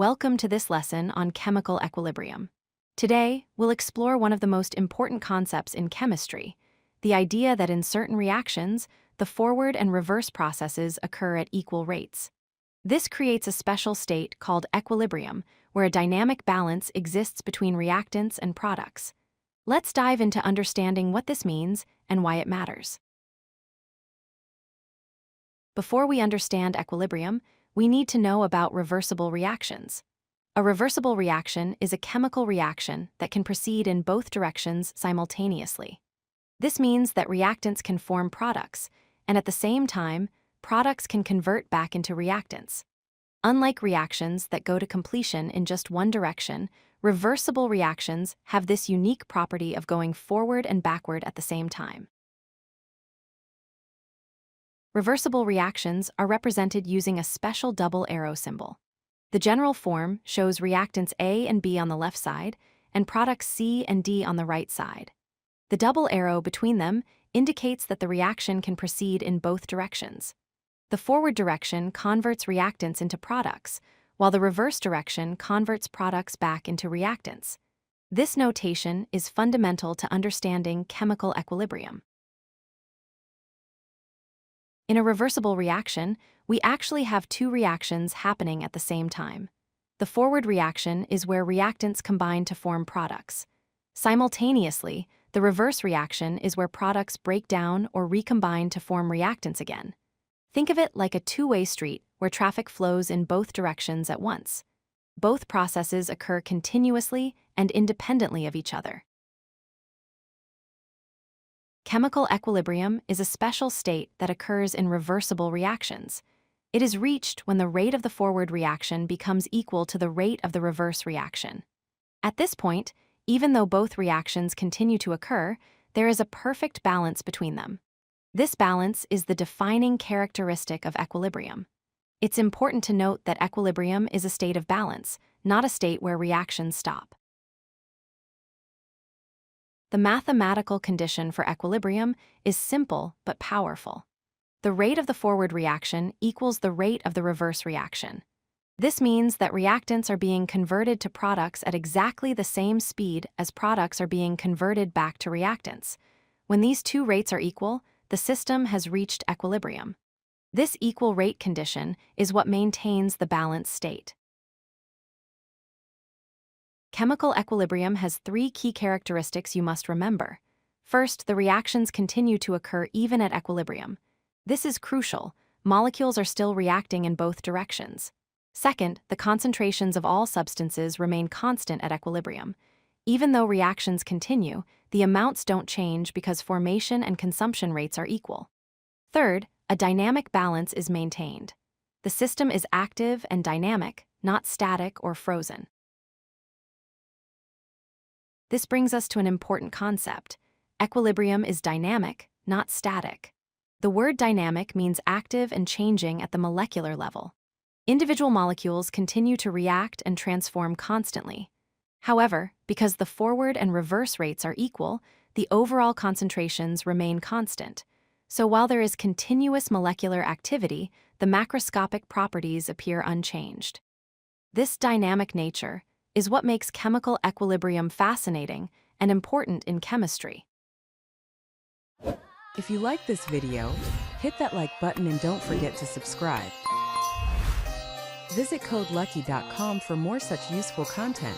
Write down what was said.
Welcome to this lesson on chemical equilibrium. Today, we'll explore one of the most important concepts in chemistry, the idea that in certain reactions, the forward and reverse processes occur at equal rates. This creates a special state called equilibrium, where a dynamic balance exists between reactants and products. Let's dive into understanding what this means and why it matters. Before we understand equilibrium, we need to know about reversible reactions. A reversible reaction is a chemical reaction that can proceed in both directions simultaneously. This means that reactants can form products, and at the same time, products can convert back into reactants. Unlike reactions that go to completion in just one direction, reversible reactions have this unique property of going forward and backward at the same time. Reversible reactions are represented using a special double arrow symbol. The general form shows reactants A and B on the left side and products C and D on the right side. The double arrow between them indicates that the reaction can proceed in both directions. The forward direction converts reactants into products, while the reverse direction converts products back into reactants. This notation is fundamental to understanding chemical equilibrium. In a reversible reaction, we actually have two reactions happening at the same time. The forward reaction is where reactants combine to form products. Simultaneously, the reverse reaction is where products break down or recombine to form reactants again. Think of it like a two-way street where traffic flows in both directions at once. Both processes occur continuously and independently of each other. Chemical equilibrium is a special state that occurs in reversible reactions. It is reached when the rate of the forward reaction becomes equal to the rate of the reverse reaction. At this point, even though both reactions continue to occur, there is a perfect balance between them. This balance is the defining characteristic of equilibrium. It's important to note that equilibrium is a state of balance, not a state where reactions stop. The mathematical condition for equilibrium is simple but powerful. The rate of the forward reaction equals the rate of the reverse reaction. This means that reactants are being converted to products at exactly the same speed as products are being converted back to reactants. When these two rates are equal, the system has reached equilibrium. This equal rate condition is what maintains the balanced state. Chemical equilibrium has three key characteristics you must remember. First, the reactions continue to occur even at equilibrium. This is crucial. Molecules are still reacting in both directions. Second, the concentrations of all substances remain constant at equilibrium. Even though reactions continue, the amounts don't change because formation and consumption rates are equal. Third, a dynamic balance is maintained. The system is active and dynamic, not static or frozen. This brings us to an important concept. Equilibrium is dynamic, not static. The word dynamic means active and changing at the molecular level. Individual molecules continue to react and transform constantly. However, because the forward and reverse rates are equal, the overall concentrations remain constant. So while there is continuous molecular activity, the macroscopic properties appear unchanged. This dynamic nature is what makes chemical equilibrium fascinating and important in chemistry. If you like this video, hit that like button and don't forget to subscribe. Visit codelucky.com for more such useful content.